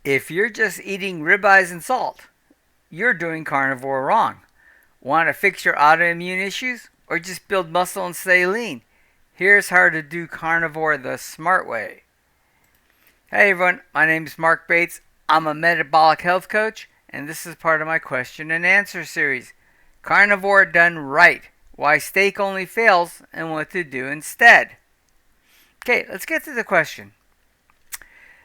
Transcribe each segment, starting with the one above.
If you're just eating ribeyes and salt, you're doing carnivore wrong. Want to fix your autoimmune issues or just build muscle and stay lean? Here's how to do carnivore the smart way. Hey everyone, my name is Marc Bates. I'm a metabolic health coach, and this is part of my question and answer series. Carnivore done right. Why steak only fails and what to do instead. Okay, let's get to the question.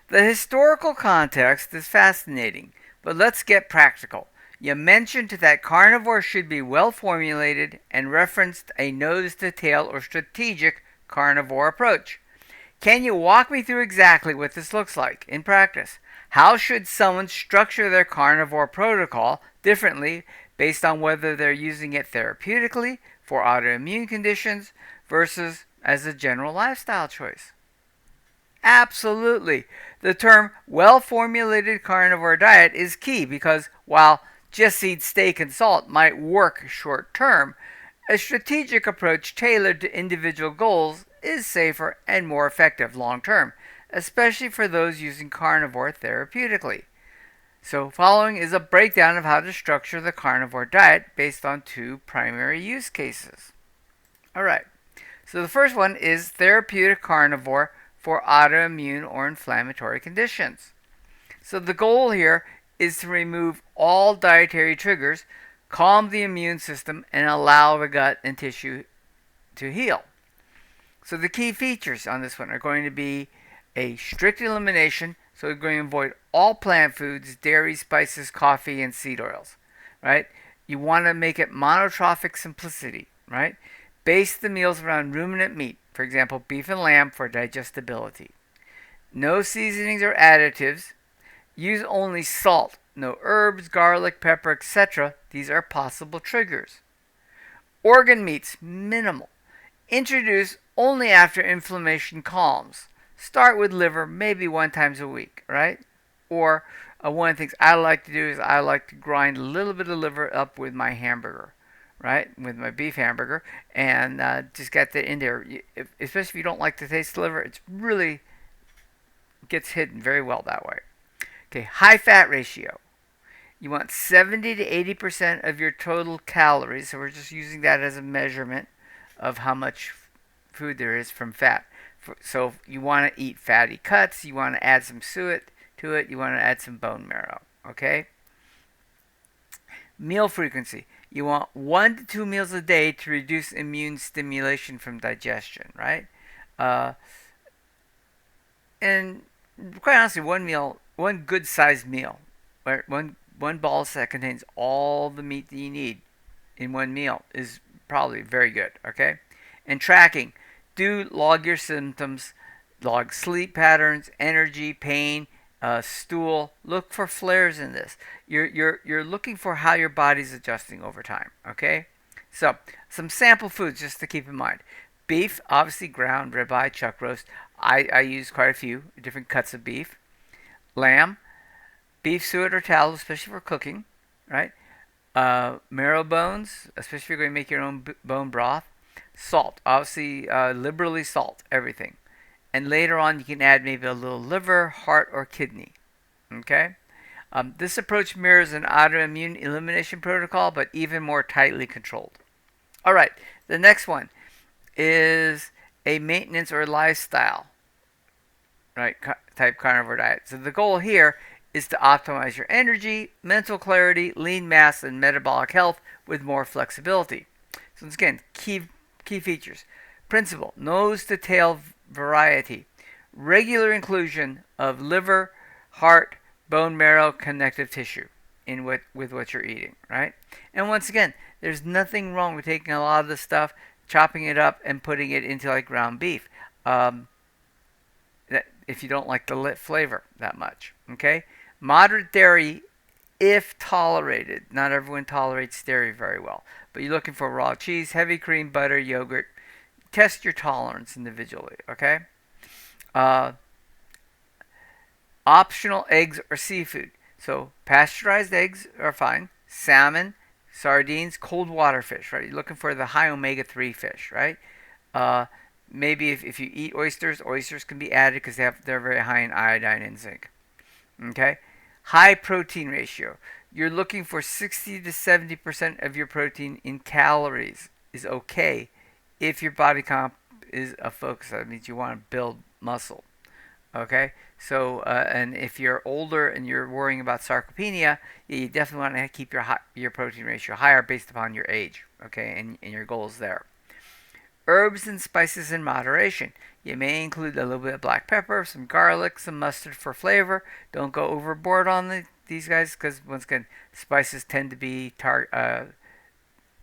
The historical context is fascinating, but let's get practical. You mentioned that carnivore should be well formulated and referenced a nose to tail or strategic carnivore approach. Can you walk me through exactly what this looks like in practice? How should someone structure their carnivore protocol differently based on whether they're using it therapeutically for autoimmune conditions versus as a general lifestyle choice? Absolutely. The term well formulated carnivore diet is key because while just eat steak and salt might work short term, a strategic approach tailored to individual goals is safer and more effective long term, especially for those using carnivore therapeutically. So, following is a breakdown of how to structure the carnivore diet based on two primary use cases. Alright, so the first one is therapeutic carnivore for autoimmune or inflammatory conditions. So, the goal here is to remove all dietary triggers, calm the immune system, and allow the gut and tissue to heal. So the key features on this one are going to be a strict elimination. So we're going to avoid all plant foods, dairy, spices, coffee, and seed oils, right? You want to make it monotrophic simplicity, right? Base the meals around ruminant meat, for example, beef and lamb for digestibility. No seasonings or additives. Use only salt, no herbs, garlic, pepper, etc. These are possible triggers. Organ meats, minimal. Introduce only after inflammation calms. Start with liver maybe one times a week, right? Or one of the things I like to do is I like to grind a little bit of liver up with my hamburger, right? With my beef hamburger, and just get that in there. Especially if you don't like the taste of liver, it's really gets hidden very well that way. Okay, high fat ratio. You want 70 to 80% of your total calories. So we're just using that as a measurement of how much food there is from fat. So you want to eat fatty cuts. You want to add some suet to it. You want to add some bone marrow. Okay. Meal frequency. You want 1 to 2 meals a day to reduce immune stimulation from digestion. Right. And quite honestly, one good sized meal, right? One ball that contains all the meat that you need in one meal is probably very good. Okay, and tracking. Do log your symptoms, log sleep patterns, energy, pain, stool. Look for flares in this. You're looking for how your body's adjusting over time. Okay, so some sample foods just to keep in mind. Beef, obviously ground, ribeye, chuck roast. I use quite a few different cuts of beef. Lamb, beef suet or tallow, especially for cooking, right? Marrow bones, especially if you're going to make your own bone broth. Salt, obviously, liberally salt everything. And later on, you can add maybe a little liver, heart, or kidney. Okay? This approach mirrors an autoimmune elimination protocol, but even more tightly controlled. All right, the next one is a maintenance or lifestyle, right, type carnivore diet. So the goal here is to optimize your energy, mental clarity, lean mass, and metabolic health with more flexibility. So once again, key features. Principle, nose to tail variety. Regular inclusion of liver, heart, bone marrow, connective tissue with what you're eating, right? And once again, there's nothing wrong with taking a lot of this stuff, chopping it up, and putting it into like ground beef. If you don't like the flavor that much, okay? Moderate dairy if tolerated. Not everyone tolerates dairy very well, but you're looking for raw cheese, heavy cream, butter, yogurt. Test your tolerance individually, okay? Optional eggs or seafood. So pasteurized eggs are fine. Salmon, sardines, cold water fish, right? You're looking for the high omega-3 fish, right? Maybe if you eat oysters can be added because they're very high in iodine and zinc. Okay? High protein ratio. You're looking for 60 to 70% of your protein in calories is okay if your body comp is a focus. That means you want to build muscle. Okay, so and if you're older and you're worrying about sarcopenia, you definitely want to keep your protein ratio higher based upon your age. Okay, and your goals there. Herbs and spices in moderation. You may include a little bit of black pepper, some garlic, some mustard for flavor. Don't go overboard on these guys because once again, spices tend to be tend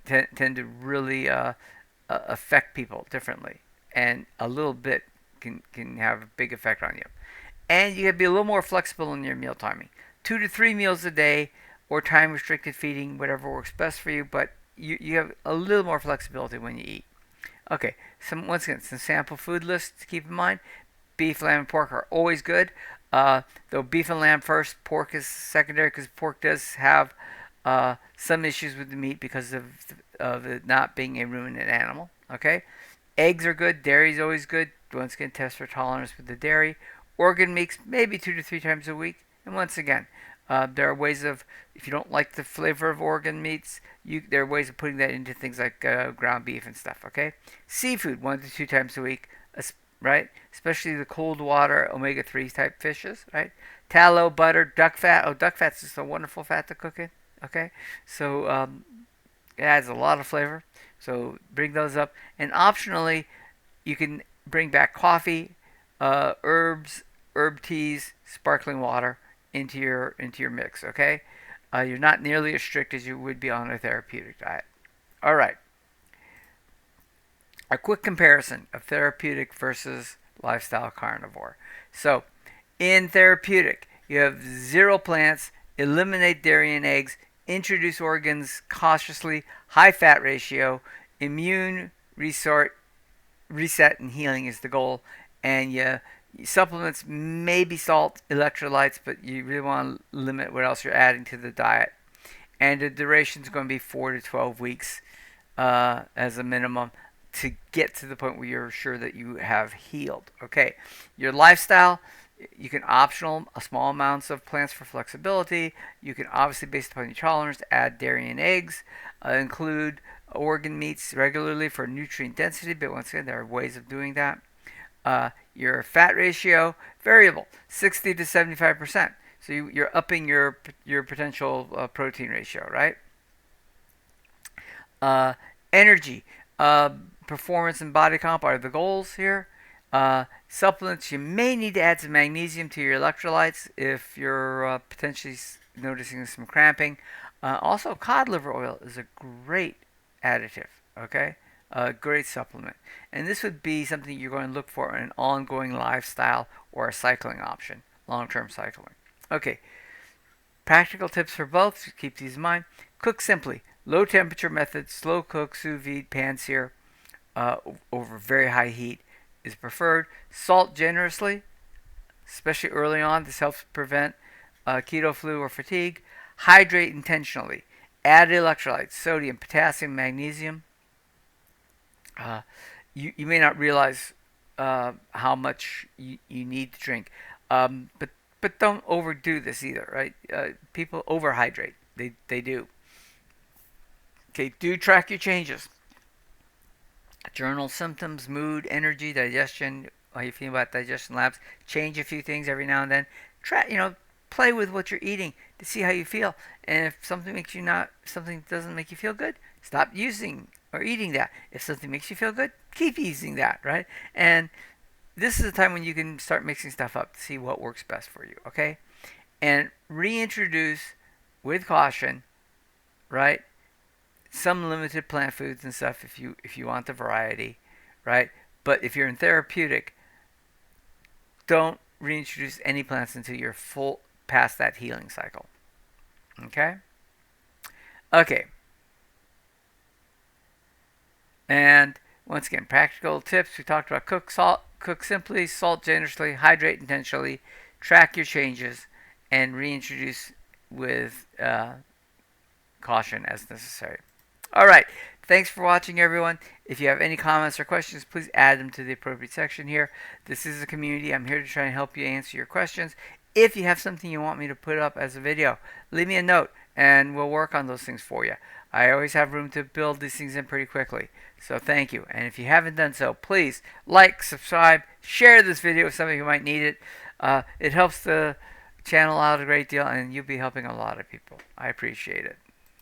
to really affect people differently, and a little bit can have a big effect on you. And you can be a little more flexible in your meal timing. 2 to 3 meals a day, or time restricted feeding, whatever works best for you. But you have a little more flexibility when you eat. Okay, once again, some sample food lists to keep in mind. Beef, lamb, and pork are always good. Though beef and lamb first, pork is secondary because pork does have some issues with the meat because of it not being a ruminant animal. Okay, eggs are good. Dairy is always good. Once again, test for tolerance with the dairy. Organ meats maybe 2 to 3 times a week. And once again, there are ways of, if you don't like the flavor of organ meats, there are ways of putting that into things like ground beef and stuff. Okay, seafood 1 to 2 times a week, right? Especially the cold water omega-3 type fishes, right? Tallow, butter, duck fat. Oh, duck fat's just a wonderful fat to cook in. Okay, so it adds a lot of flavor. So bring those up, and optionally, you can bring back coffee, herbs, herb teas, sparkling water into your mix. Okay, you're not nearly as strict as you would be on a therapeutic diet. All right. A quick comparison of therapeutic versus lifestyle carnivore. So, in therapeutic, you have zero plants, eliminate dairy and eggs, introduce organs cautiously, high fat ratio, immune reset and healing is the goal, and supplements maybe salt, electrolytes, but you really want to limit what else you're adding to the diet. And the duration is going to be 4 to 12 weeks as a minimum to get to the point where you're sure that you have healed. Okay, your lifestyle, you can optional small amounts of plants for flexibility. You can obviously, based upon your tolerance, add dairy and eggs. Include organ meats regularly for nutrient density, but once again, there are ways of doing that. Your fat ratio, variable, 60 to 75%. So you're upping your potential protein ratio, right? Energy, performance, and body comp are the goals here. Supplements, you may need to add some magnesium to your electrolytes if you're potentially noticing some cramping. Also, cod liver oil is a great additive, okay? A great supplement. And this would be something you're going to look for in an ongoing lifestyle or a cycling option, long-term cycling. Okay, practical tips for both, keep these in mind. Cook simply. Low temperature method, slow cook, sous vide, pan sear over very high heat is preferred. Salt generously, especially early on. This helps prevent keto flu or fatigue. Hydrate intentionally. Add electrolytes, sodium, potassium, magnesium. You may not realize how much you need to drink, but don't overdo this either, right? People overhydrate. They do. Okay, do track your changes. Journal symptoms, mood, energy, digestion. How you feel about digestion labs? Change a few things every now and then. Play with what you're eating to see how you feel. And if something doesn't make you feel good, stop using or eating that. If something makes you feel good, keep using that, right? And this is the time when you can start mixing stuff up to see what works best for you, okay? And reintroduce with caution, right? Some limited plant foods and stuff if you want the variety, right? But if you're in therapeutic, don't reintroduce any plants until you're full past that healing cycle. Okay? Okay. And once again, practical tips. We talked about cook simply, salt generously, hydrate intentionally, track your changes, and reintroduce with caution as necessary. All right. Thanks for watching, everyone. If you have any comments or questions, please add them to the appropriate section here. This is a community. I'm here to try and help you answer your questions. If you have something you want me to put up as a video, leave me a note and we'll work on those things for you. I always have room to build these things in pretty quickly. So thank you. And if you haven't done so, please like, subscribe, share this video with somebody who might need it. It helps the channel out a great deal, and you'll be helping a lot of people. I appreciate it.